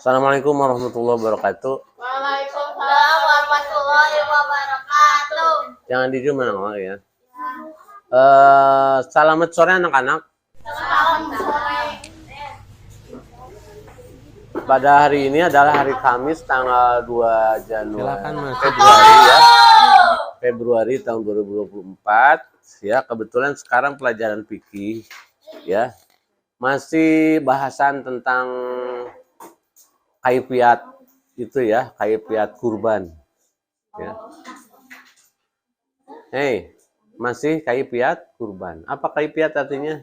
Assalamualaikum warahmatullahi wabarakatuh. Waalaikumsalam warahmatullahi wabarakatuh. Jangan di zoom anak-anak ya. Selamat sore anak-anak. Salam sore. Pada hari ini adalah hari Kamis tanggal 2 Januari Februari tahun 2024 ya. Kebetulan sekarang pelajaran fikih ya. Masih bahasan tentang kaifiat itu ya, kaifiat kurban ya. Masih kaifiat kurban. Apa kaifiat artinya?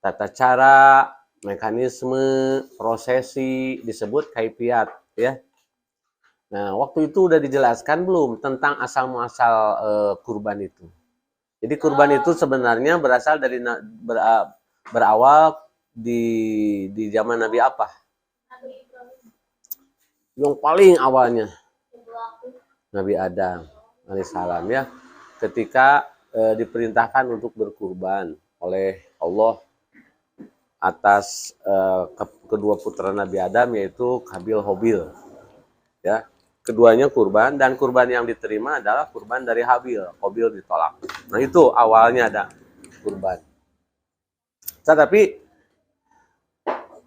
Tata cara, mekanisme, prosesi disebut kaifiat ya. Nah, waktu itu udah dijelaskan belum tentang asal muasal kurban itu. Jadi kurban itu sebenarnya berasal dari berawal di zaman Nabi apa? Yang paling awalnya Nabi Adam alaihissalam ya, ketika diperintahkan untuk berkurban oleh Allah atas kedua putra Nabi Adam, yaitu Qabil Habil ya. Keduanya kurban, dan kurban yang diterima adalah kurban dari Habil. Habil ditolak. Nah, itu awalnya ada kurban. Tetapi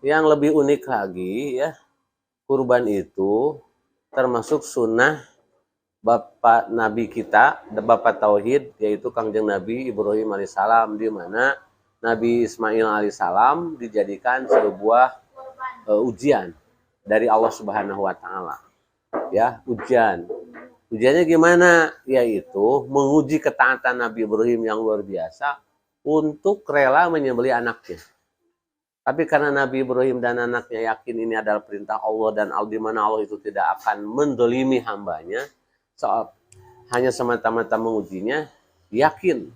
yang lebih unik lagi ya, kurban itu termasuk sunnah Bapak Nabi kita, Bapak Tauhid, yaitu Kangjeng Nabi Ibrahim alaihissalam, di mana Nabi Ismail alaihissalam dijadikan sebuah ujian dari Allah Subhanahu wa taala. Ya, ujian. Ujiannya gimana? Yaitu menguji ketaatan Nabi Ibrahim yang luar biasa untuk rela menyembelih anaknya. Tapi karena Nabi Ibrahim dan anaknya yakin ini adalah perintah Allah, dan di mana Allah itu tidak akan mendolimi hambanya, hanya semata-mata mengujinya, yakin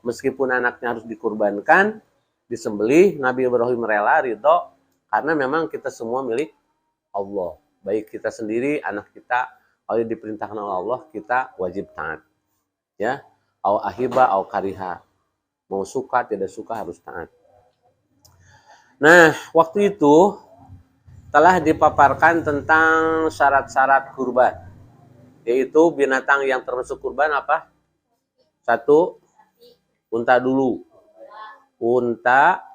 meskipun anaknya harus dikurbankan, disembelih, Nabi Ibrahim rela, ridho, karena memang kita semua milik Allah. Baik kita sendiri, anak kita, kalau diperintahkan oleh Allah, kita wajib taat. Ya, au ahiba au kariha. Mau suka tidak suka harus taat. Nah, waktu itu telah dipaparkan tentang syarat-syarat kurban, yaitu binatang yang termasuk kurban apa? 1, unta dulu. Unta,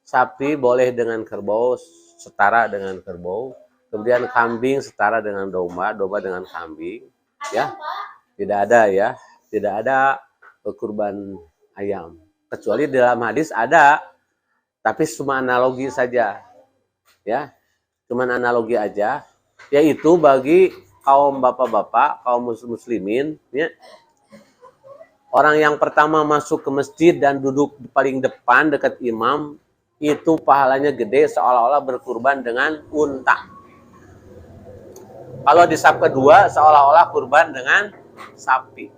sapi boleh dengan kerbau, setara dengan kerbau. Kemudian kambing setara dengan domba, domba dengan kambing. Ya, tidak ada kurban ayam. Kecuali dalam hadis ada, tapi cuma analogi saja. Ya, cuma analogi aja. Yaitu bagi kaum bapak-bapak, kaum muslimin, ya, orang yang pertama masuk ke masjid dan duduk paling depan dekat imam, itu pahalanya gede, seolah-olah berkurban dengan unta. Kalau di saf kedua, seolah-olah kurban dengan sapi.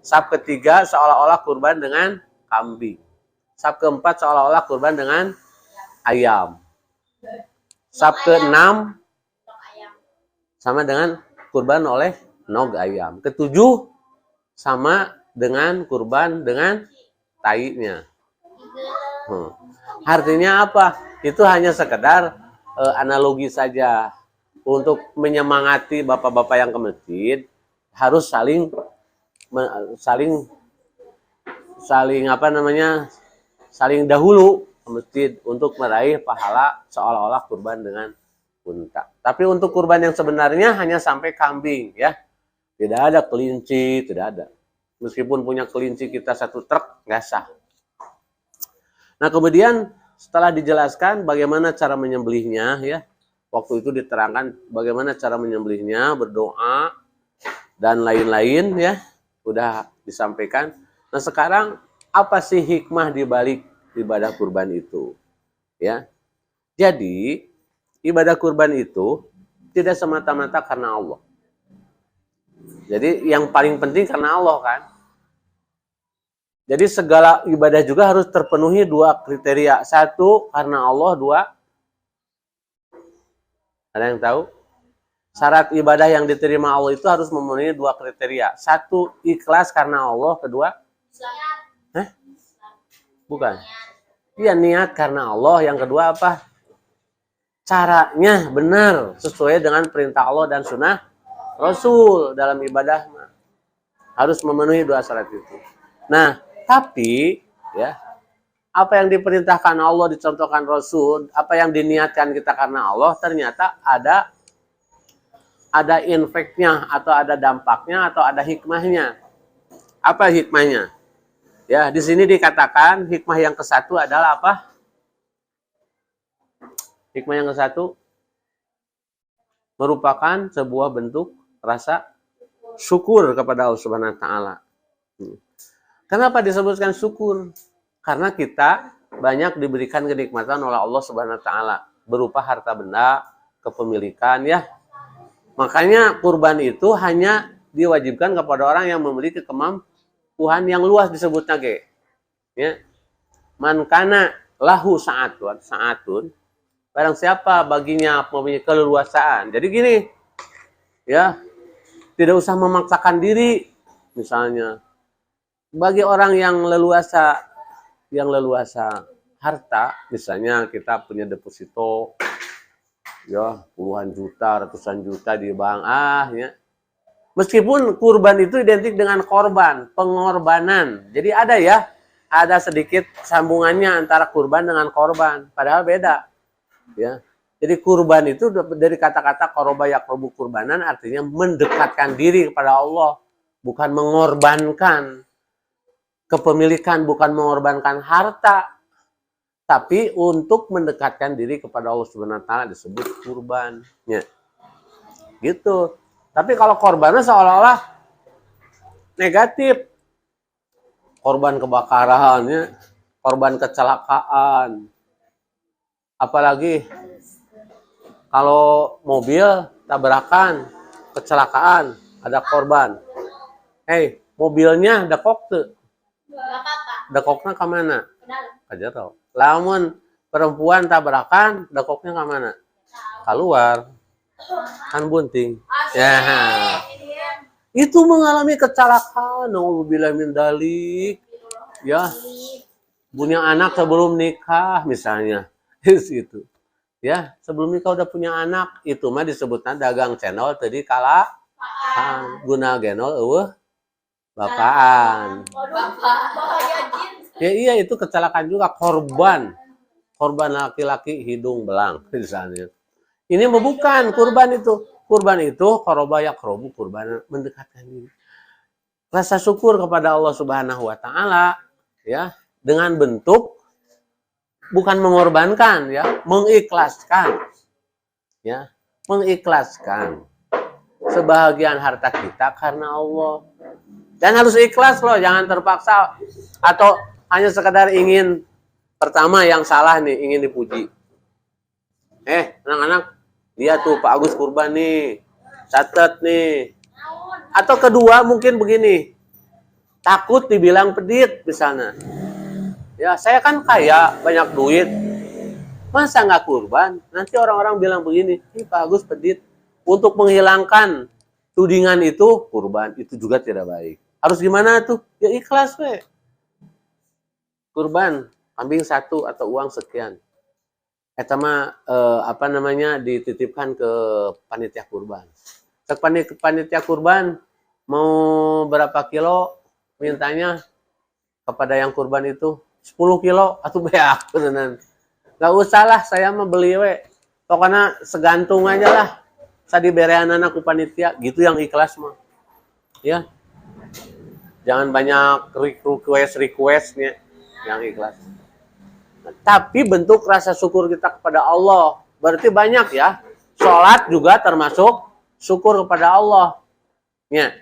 Saf ketiga, seolah-olah kurban dengan kambing. Saf keempat, seolah-olah kurban dengan ayam. Saf keenam, sama dengan kurban oleh nog ayam. Ketujuh, sama dengan kurban dengan tainya. Artinya apa? Itu hanya sekedar analogi saja untuk menyemangati bapak-bapak yang ke masjid, harus saling dahulu ke masjid untuk meraih pahala seolah-olah kurban dengan unta. Tapi untuk kurban yang sebenarnya hanya sampai kambing ya. Tidak ada kelinci, tidak ada. Meskipun punya kelinci kita 1 truk, nggak sah. Nah, kemudian setelah dijelaskan bagaimana cara menyembelihnya ya. Waktu itu diterangkan bagaimana cara menyembelihnya, berdoa dan lain-lain ya. Udah disampaikan. Nah, sekarang apa sih hikmah di balik ibadah kurban itu? Ya. Jadi, ibadah kurban itu tidak semata-mata karena Allah. Jadi, yang paling penting karena Allah kan. Jadi, segala ibadah juga harus terpenuhi 2 kriteria. 1, karena Allah. 2, ada yang tahu? Syarat ibadah yang diterima Allah itu harus memenuhi 2 kriteria. 1, ikhlas karena Allah. 2, bukan. Ya niat karena Allah. Yang kedua apa? Caranya benar sesuai dengan perintah Allah dan sunnah Rasul dalam ibadah harus memenuhi dua syarat itu. Nah, tapi ya apa yang diperintahkan Allah, dicontohkan Rasul, apa yang diniatkan kita karena Allah, ternyata ada efeknya atau ada dampaknya atau ada hikmahnya. Apa hikmahnya? Ya, di sini dikatakan hikmah yang ke-1 adalah apa? Hikmah yang ke-1 merupakan sebuah bentuk rasa syukur kepada Allah Subhanahu wa taala. Kenapa disebutkan syukur? Karena kita banyak diberikan kenikmatan oleh Allah Subhanahu wa taala berupa harta benda, kepemilikan ya. Makanya kurban itu hanya diwajibkan kepada orang yang memiliki kemampuan yang luas disebutnya ge. Ya. Man kana lahu sa'atun. Barang siapa baginya mempunyai keleluasaan. Jadi gini, ya, tidak usah memaksakan diri. Misalnya, bagi orang yang leluasa harta, misalnya kita punya deposito, ya puluhan juta, ratusan juta di bank, ya. Meskipun kurban itu identik dengan korban, pengorbanan. Jadi ada sedikit sambungannya antara kurban dengan korban, padahal beda. Ya. Jadi kurban itu dari kata-kata qoroba yaqrubu kurbanan artinya mendekatkan diri kepada Allah, bukan mengorbankan kepemilikan, bukan mengorbankan harta, tapi untuk mendekatkan diri kepada Allah Subhanahu wa taala disebut kurban. Ya. Gitu. Tapi kalau korbannya seolah-olah negatif. Korban kebakaran, ya. Korban kecelakaan. Apalagi kalau mobil tabrakan, kecelakaan, ada korban. Mobilnya dekok tuh. Dekoknya ke mana? Aja tau. Lamun perempuan tabrakan, dekoknya ke mana? Keluar. Kan bunting. Ya. Itu mengalami kecelakaan. Nauzubillah min dzalik. Ya. Punya anak sebelum nikah misalnya. Itu. Ya, sebelum nikah udah punya anak, itu mah disebutnya dagang channel tadi kala guna genol bapaan. Ya iya itu kecelakaan juga korban laki-laki hidung belang misalnya. Ini bukan kurban itu. Kurban itu qoroba yaqrubu kurban mendekatkan diri. Rasa syukur kepada Allah Subhanahu wa taala ya dengan bentuk bukan mengorbankan ya, mengikhlaskan. Ya, mengikhlaskan sebahagian harta kita karena Allah. Dan harus ikhlas loh, jangan terpaksa atau hanya sekedar ingin pertama yang salah nih, ingin dipuji. Anak-anak, lihat tuh Pak Agus kurban nih. Catat nih. Atau kedua mungkin begini. Takut dibilang pedit misalnya. Ya, saya kan kaya, banyak duit. Masa nggak kurban? Nanti orang-orang bilang begini, Pak Agus pedit. Untuk menghilangkan tudingan itu, kurban. Itu juga tidak baik. Harus gimana tuh? Ya ikhlas, we. Kurban, kambing 1 atau uang sekian. Eta mah dititipkan ke panitia kurban. Panitia kurban mau berapa kilo, mintanya kepada yang kurban itu 10 kilo atau beak beneran. Gak usah lah saya mah beli we. Pokoknya segantung aja lah. Saya diberean anak ku panitia, gitu yang ikhlas mah. Ya. Jangan banyak request-nya yang ikhlas. Nah, tapi bentuk rasa syukur kita kepada Allah berarti banyak ya. Sholat juga termasuk syukur kepada Allah. Ya.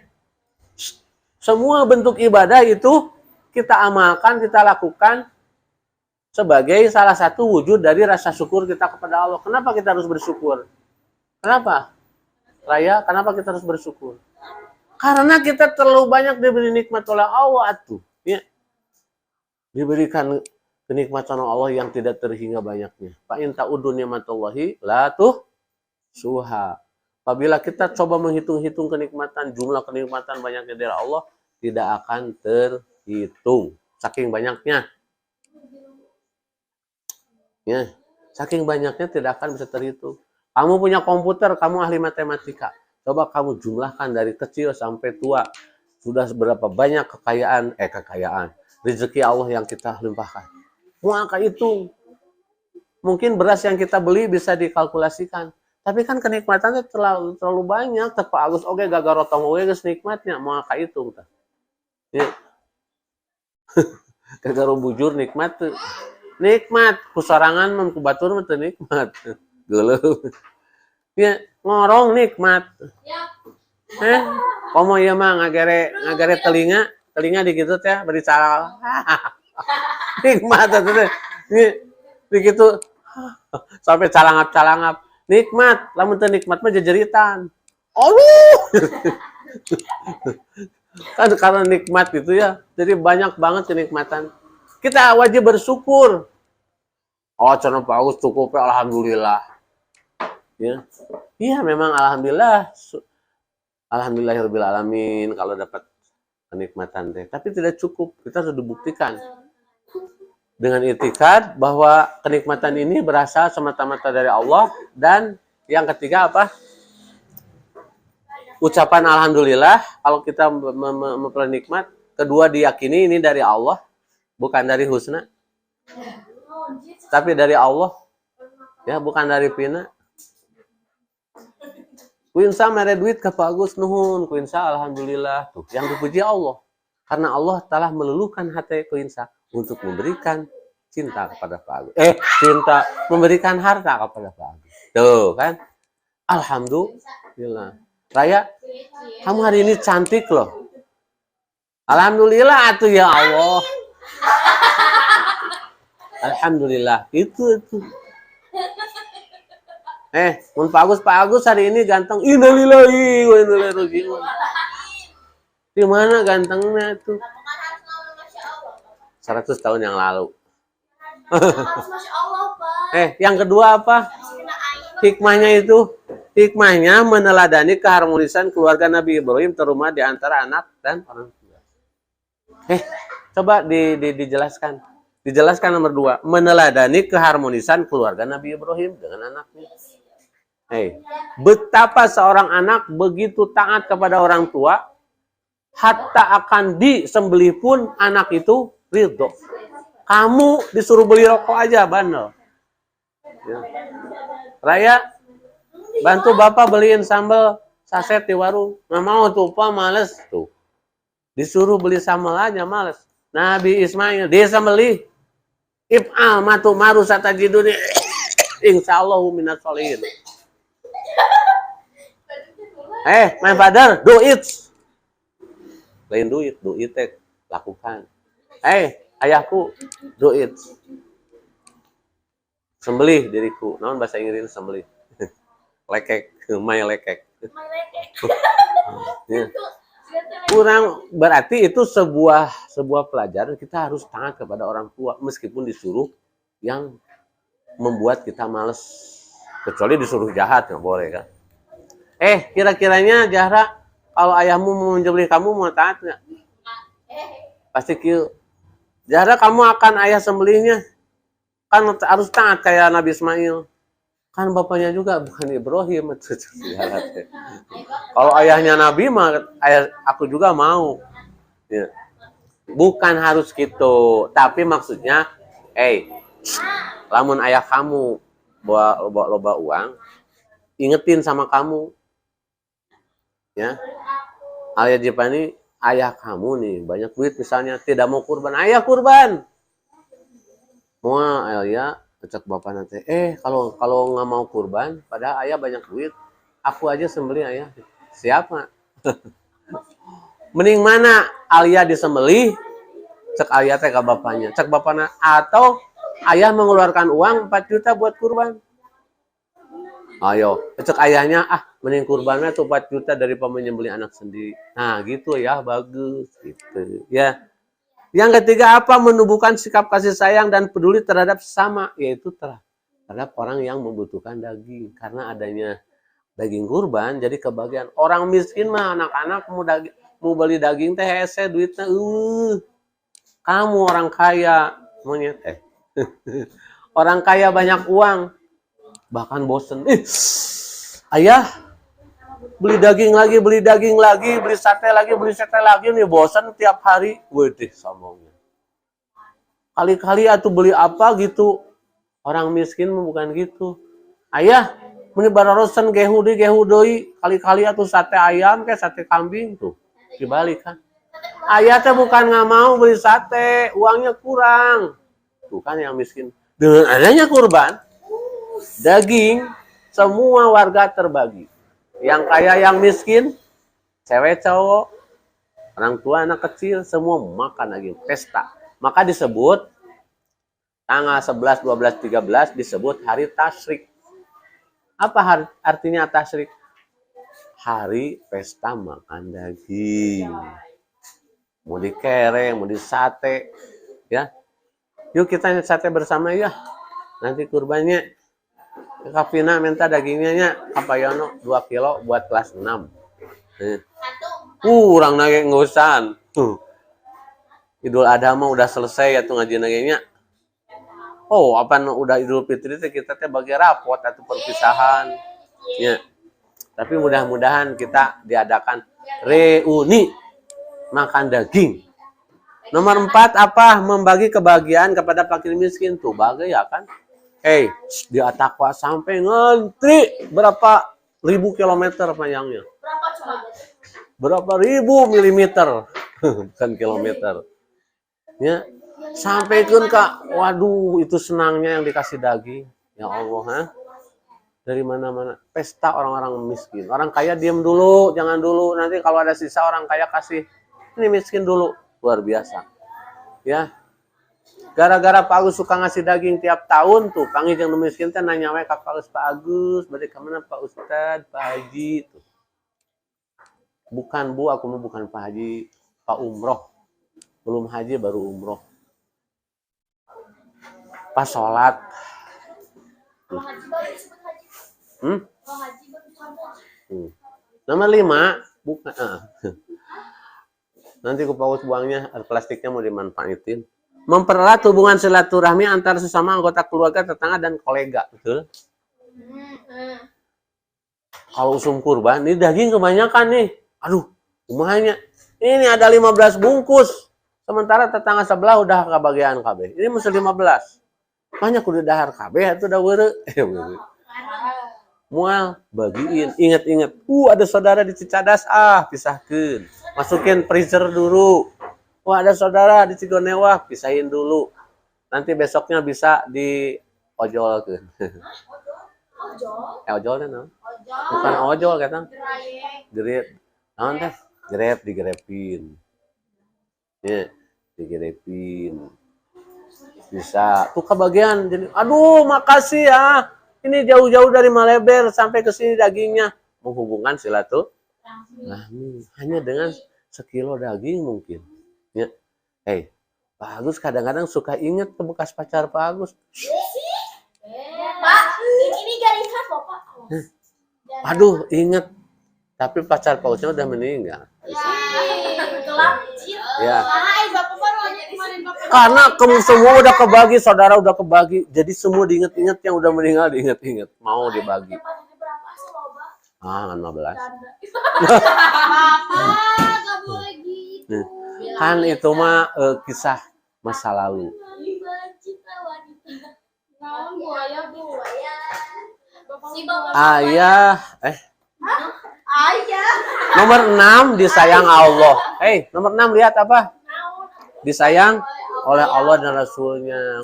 Semua bentuk ibadah itu kita amalkan, kita lakukan sebagai salah satu wujud dari rasa syukur kita kepada Allah. Kenapa kita harus bersyukur? Kenapa? Raya, kenapa kita harus bersyukur? Karena kita terlalu banyak diberi nikmat oleh Allah tuh, ya. Diberikan kenikmatan Allah yang tidak terhingga banyaknya. Fa in ta'uddu ni'matallahi la tuhsuha. Apabila kita coba menghitung-hitung kenikmatan, jumlah kenikmatan banyaknya dari Allah tidak akan terhitung saking banyaknya. Ya, saking banyaknya tidak akan bisa terhitung. Kamu punya komputer, kamu ahli matematika. Coba kamu jumlahkan dari kecil sampai tua. Sudah seberapa banyak kekayaan, rezeki Allah yang kita limpahkan. Mau angka hitung. Mungkin beras yang kita beli bisa dikalkulasikan. Tapi kan kenikmatannya terlalu banyak. Tep Pak Agus oke gagal rotong oke geus nikmatnya mau angka hitung. Ya. Gagal bujur nikmat tuh. Nikmat kusarangan mah ku batur mah teu nikmat. Geuleuh. Ya, ngorong nikmat. Komo ieu mah ngagere telinga di kitu teh beri cara. Nikmat atuh. Begitu sampai calangap-calangap. Nikmat, lamun teu nikmat mah jejeritan. Allah. Kan karena nikmat itu ya, jadi banyak banget kenikmatan. Kita wajib bersyukur. Oh, cenah Pak Agus cukup ya, alhamdulillah. Ya. Iya, memang alhamdulillah. Alhamdulillahirabbil alamin kalau dapat kenikmatan teh. Tapi tidak cukup, kita harus dibuktikan. Dengan itikad bahwa kenikmatan ini berasal semata-mata dari Allah, dan yang ketiga apa? Ucapan alhamdulillah kalau kita memperoleh nikmat. Kedua, diyakini ini dari Allah, bukan dari husna, tapi dari Allah, ya, bukan dari pina. Kuinsa mere duit ke Pak Agus nuhun, kuinsa alhamdulillah tuh yang dipuji Allah, karena Allah telah meluluhkan hati kuinsa untuk memberikan cinta kepada Pak Agus. Cinta, memberikan harta kepada Pak Agus. Tuh kan, alhamdulillah. Raya, kamu hari ini cantik loh. Alhamdulillah atuh ya Allah. Alhamdulillah. Itu. Mun Pak Agus hari ini ganteng. Innalillahi wa inna ilaihi raji'un. Di mana gantengnya tuh? 100 tahun yang lalu. Masya Allah, Pak. Yang kedua apa? Hikmahnya itu. Hikmahnya meneladani keharmonisan keluarga Nabi Ibrahim terutama di antara anak dan orang tua. Coba dijelaskan. Dijelaskan nomor 2. Meneladani keharmonisan keluarga Nabi Ibrahim dengan anaknya. Betapa seorang anak begitu taat kepada orang tua, hatta akan disembelih pun anak itu ridho. Kamu disuruh beli rokok aja bandel. Ya. Raya, bantu bapak beliin sambal saset di warung. Nggak mau tuh, Pak, males tuh. Disuruh beli sambal aja males. Nabi Ismail dia sambeli. If'al matu maru satajiduni. Insyaallahu minas sholihin. My father, do it. Lain do it lakukan. Ayahku, do it. Sembelih diriku. Naon bahasa Inggris sembelih? Lekek, my lekek. Ya. Kurang berarti itu sebuah pelajaran, kita harus taat kepada orang tua meskipun disuruh yang membuat kita males. Kecuali disuruh jahat nggak boleh kan. Kira-kiranya Zahra, kalau ayahmu mau menjebeli kamu mau taat nggak? Pasti kieu. Zahra, kamu akan ayah sembelihnya kan harus taat kayak Nabi Ismail. Kan bapaknya juga bukan Ibrahim. Kalau ayahnya Nabi mah aku juga mau. Ya. Bukan harus gitu, tapi maksudnya, lamun ayah kamu bawa loba uang, ingetin sama kamu. Ya. Alias Jepani, ayah kamu nih banyak duit misalnya, tidak mau kurban, ayah kurban. Mau ayah cek bapak nanti, kalau nggak mau kurban, padahal ayah banyak duit, aku aja sembelih ayah. Siapa? Mending mana ayah disembelih, cek ayah teh ke bapaknya, cek bapaknya, atau ayah mengeluarkan uang 4 juta buat kurban. Ayo, cek ayahnya, mending kurbannya tuh 4 juta daripada menyembelih anak sendiri. Nah gitu ya, bagus gitu ya. Yang ketiga apa? Menumbuhkan sikap kasih sayang dan peduli terhadap sesama, yaitu terhadap orang yang membutuhkan daging. Karena adanya daging kurban, jadi kebagian. Orang miskin mah anak-anak mau beli daging teh hese duitnya. Kamu orang kaya monyet. Orang kaya banyak uang, bahkan bosen. Ayah, beli daging lagi, beli sate lagi, nih bosen tiap hari. Wedih, sombongnya. Kali-kali atuh beli apa gitu. Orang miskin bukan gitu. Ayah, meni bararosan gehu deui, kali-kali atuh sate ayam kayak sate kambing tuh. Dibalik kan. Ayah teh bukan nggak mau beli sate, uangnya kurang. Tuh kan yang miskin. Dengan adanya kurban, daging, semua warga terbagi. Yang kaya, yang miskin, cewek, cowok, orang tua, anak kecil, semua makan daging. Pesta. Maka disebut, tanggal 11, 12, 13 disebut hari tasyrik. Apa artinya tasyrik? Hari pesta makan daging. Mau dikereng, mau disate. Ya. Yuk kita sate bersama ya. Nanti kurbannya. Kak minta dagingnya nya. Kapayono 2 kilo buat kelas 6. Kurang nage ngusan. Idul Adha mah udah selesai ya tuh ngaji nagenya. Oh, apa udah Idul Fitri kita teh bagi rapot atau perpisahan. Ya. Tapi mudah-mudahan kita diadakan reuni makan daging. Nomor 4 apa? Membagi kebahagiaan kepada fakir miskin tuh bagi ya kan? Di Atakwa sampai ngantri berapa ribu kilometer panjangnya? Berapa coba? Berapa ribu milimeter? Bukan kilometer. Ya, sampaikan Kak. Waduh, itu senangnya yang dikasih daging. Ya Allah, ha? Dari mana-mana. Pesta orang-orang miskin. Orang kaya diam dulu, jangan dulu. Nanti kalau ada sisa orang kaya kasih. Ini miskin dulu. Luar biasa. Ya. Gara-gara Pak Agus suka ngasih daging tiap tahun tuh, panggil yang miskin teh nanya we ka Pak Agus, balik ke mana Pak Ustad, Pak Haji tuh. Bukan Bu, aku mau bukan Pak Haji, Pak Umroh. Belum haji baru umroh. Pas sholat. Nomor 5, bukan. Nanti ku paus buangnya, plastiknya mau dimanfaatin. Mempererat hubungan silaturahmi antar sesama anggota keluarga, tetangga, dan kolega. Betul? Kalau usum kurban, ini daging kebanyakan nih. Aduh, umahnya. Ini ada 15 bungkus. Sementara tetangga sebelah udah kebagian KB. Ini mesti 15. Banyak udah dahar KB, itu udah were. Mual, bagiin. Ingat-ingat. Ada saudara di Cicadas, pisahkan. Masukin freezer dulu. Wah, ada saudara di Cigonewah, pisahin dulu. Nanti besoknya bisa diojolkan. Ojol? Ojol kan? Bukan ojol kan? Grep. Naon teh? Grep digrepin. Ya, digrepin. Bisa. Tuh kebagian jadi aduh, makasih ya. Ini jauh-jauh dari Maleber sampai ke sini dagingnya. Menghubungkan silaturahmi. Hanya dengan sekilo daging mungkin. Ya. Pak Agus kadang-kadang suka inget ke bekas pacar Pak Agus. Pak, ini gariskan loh Pak. Aduh, inget. Tapi pacar Pak Agusnya udah meninggal. Ya. Karena kamu semua udah kebagi, saudara udah kebagi. Jadi semua diinget-inget yang udah meninggal diinget-inget. Mau dibagi. 15. Gak boleh gitu. Kan itu mah kisah masa lalu. Ayah. Nomor 6 disayang Allah. Nomor 6 lihat apa? Disayang oleh Allah dan Rasulnya.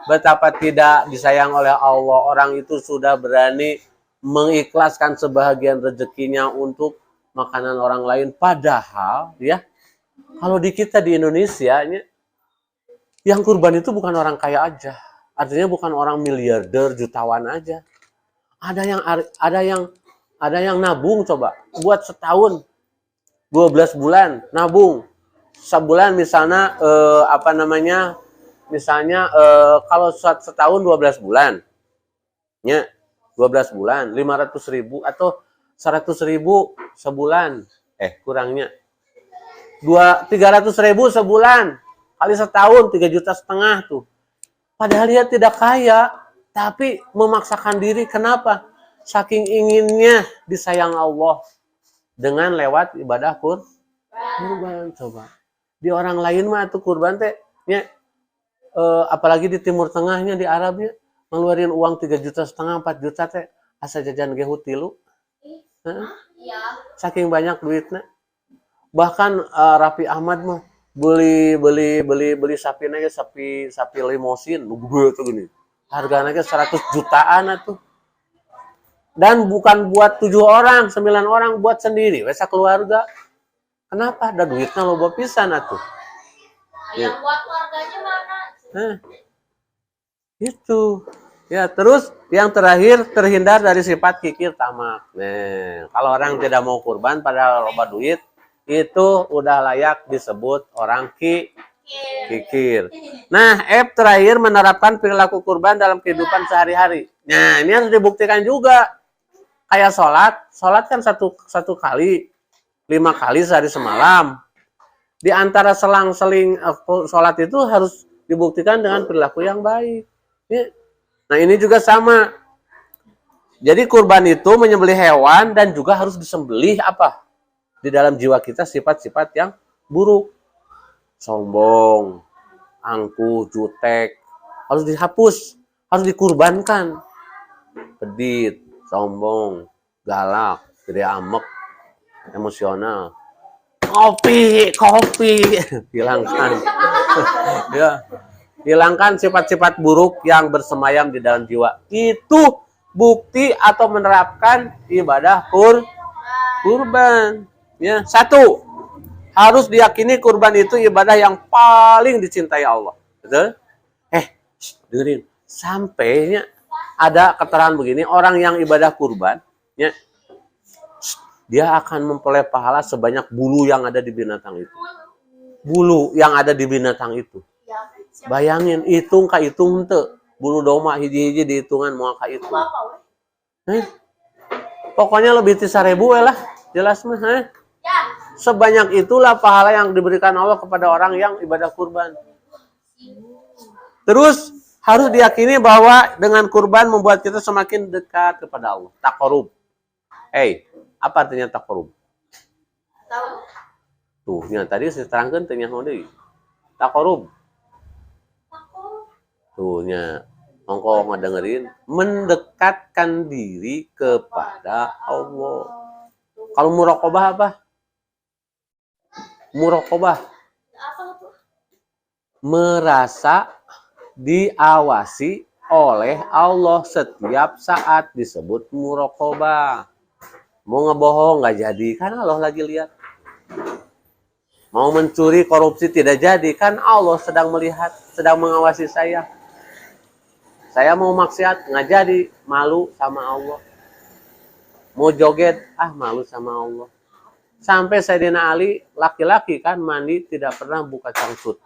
Betapa tidak disayang oleh Allah. Orang itu sudah berani mengikhlaskan sebahagian rezekinya untuk makanan orang lain. Padahal ya, kalau di kita di Indonesia, yang kurban itu bukan orang kaya aja. Artinya bukan orang miliarder, jutawan aja. Ada yang nabung coba buat setahun 12 bulan nabung. Sebulan misalnya kalau setahun 12 bulan. Ya, 12 bulan 500.000 atau 100.000 sebulan. Kurangnya 300.000 sebulan kali setahun 3,5 juta tuh. Padahal dia tidak kaya. Tapi memaksakan diri, kenapa? Saking inginnya disayang Allah dengan lewat ibadah kurban. Coba di orang lain mah tuh kurban teh nya, apalagi di Timur Tengahnya, di Arabnya ngeluarin uang 3,5 juta 4 juta teh asa jajan gehu tilu. Iya. Saking banyak duitnya. Bahkan Raffi Ahmad mah beli sapi nanya, sapi limosin gede tuh gini. Harganya 100 jutaan atuh. Dan bukan buat 7 orang, 9 orang, buat sendiri, wesa keluarga. Kenapa? Ada duitnya loba pisan atuh. Yang buat warganya mana? Itu. Ya, terus yang terakhir, terhindar dari sifat kikir tamak. Nah, kalau orang tidak mau kurban pada loba duit, itu udah layak disebut orang kikir. Nah, terakhir menerapkan perilaku kurban dalam kehidupan sehari-hari. Nah, ini harus dibuktikan juga. Kayak sholat kan satu kali, 5 kali sehari semalam. Di antara selang-seling sholat itu harus dibuktikan dengan perilaku yang baik. Nah, ini juga sama. Jadi kurban itu menyembelih hewan dan juga harus disembelih apa? Di dalam jiwa kita sifat-sifat yang buruk. Sombong, angkuh, jutek, harus dihapus, harus dikurbankan. Pedit, sombong, galak, gede amek, emosional. Kopi, hilangkan. Ya. Hilangkan sifat-sifat buruk yang bersemayam di dalam jiwa. Itu bukti atau menerapkan ibadah kurban. Ya, 1, harus diyakini kurban itu ibadah yang paling dicintai Allah. Betul? Dengerin. Sampainya ada keterangan begini, orang yang ibadah kurban, ya, dia akan memperoleh pahala sebanyak bulu yang ada di binatang itu. Bulu yang ada di binatang itu. Bayangin, hitung henteu. Bulu domba hiji-hiji dihitungan moal ka itu. Pokoknya lebih ti 1.000 lah, jelas mah. Sebanyak itulah pahala yang diberikan Allah kepada orang yang ibadah kurban. Terus harus diyakini bahwa dengan kurban membuat kita semakin dekat kepada Allah. Taqarrub. Apa artinya taqarrub? Tuh, yang tadi saya terangkan tanya deui. Taqarrub. Tuhnya, engkau ngedengerin, mendekatkan diri kepada Allah. Kalau muraqabah apa? Muraqabah. Merasa diawasi oleh Allah setiap saat disebut muraqabah. Mau ngebohong nggak jadi, kan Allah lagi lihat. Mau mencuri, korupsi tidak jadi, kan Allah sedang melihat, sedang mengawasi saya. Saya mau maksiat nggak jadi, malu sama Allah. Mau joget, malu sama Allah. Sampai Sayyidina Ali, laki-laki kan mandi tidak pernah buka cangcut.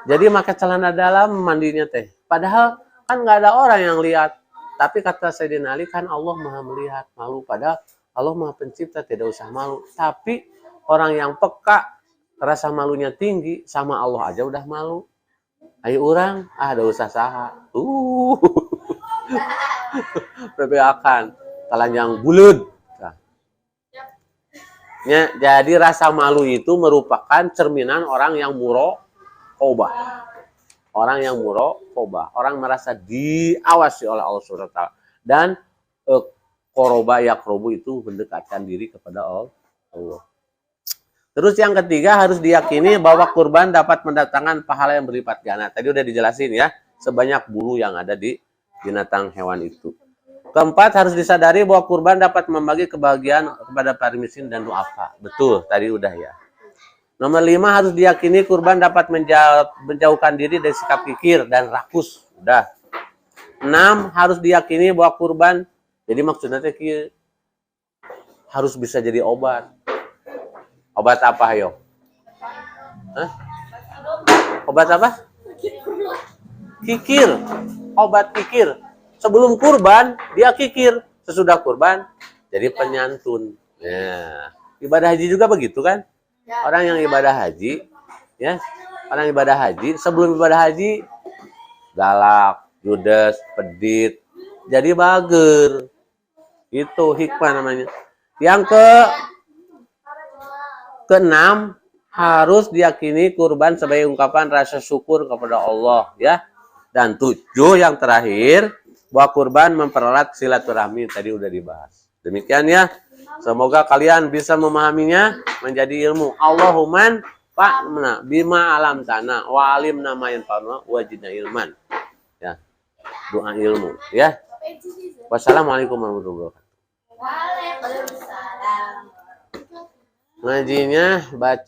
Jadi pakai celana dalam mandinya teh. Padahal kan nggak ada orang yang lihat. Tapi kata Sayyidina Ali kan Allah maha melihat, malu. Padahal Allah maha pencipta, tidak usah malu. Tapi orang yang peka, rasa malunya tinggi, sama Allah aja udah malu. Ayo orang, ada usah saha. Pepeakan, telanjang bulut. Ya, jadi rasa malu itu merupakan cerminan orang yang muraqabah. Orang yang muraqabah, orang merasa diawasi oleh Allah Subhanahu wa taala. Dan qoroba yaqrobu itu mendekatkan diri kepada Allah. Terus yang ketiga harus diyakini bahwa kurban dapat mendatangkan pahala yang berlipat ganda. Tadi udah dijelasin ya, sebanyak bulu yang ada di binatang hewan itu. Keempat, harus disadari bahwa kurban dapat membagi kebahagiaan kepada para miskin dan duafa. Betul, tadi udah ya. Nomor 5, harus diyakini kurban dapat menjauhkan diri dari sikap kikir dan rakus. Udah. 6, harus diyakini bahwa kurban, jadi maksudnya harus bisa jadi obat. Obat apa, ayo? Obat apa? Kikir. Obat kikir. Sebelum kurban, dia kikir. Sesudah kurban, jadi penyantun. Ya. Ibadah haji juga begitu kan? Orang yang ibadah haji, ya, orang ibadah haji, sebelum ibadah haji, galak, judes, pedit, jadi bager. Itu hikmah namanya. Yang keenam, harus diyakini kurban sebagai ungkapan rasa syukur kepada Allah, ya. Dan 7 yang terakhir, bahwa kurban mempererat silaturahmi, tadi udah dibahas. Demikian ya. Semoga kalian bisa memahaminya menjadi ilmu. Allahumma fa'na bima alam tanah wa alimna ma yanfa'una wajidna ilman. Ya. Doa ilmu, ya. Wassalamualaikum warahmatullahi wabarakatuh. Waalaikumsalam. Ngajinya baca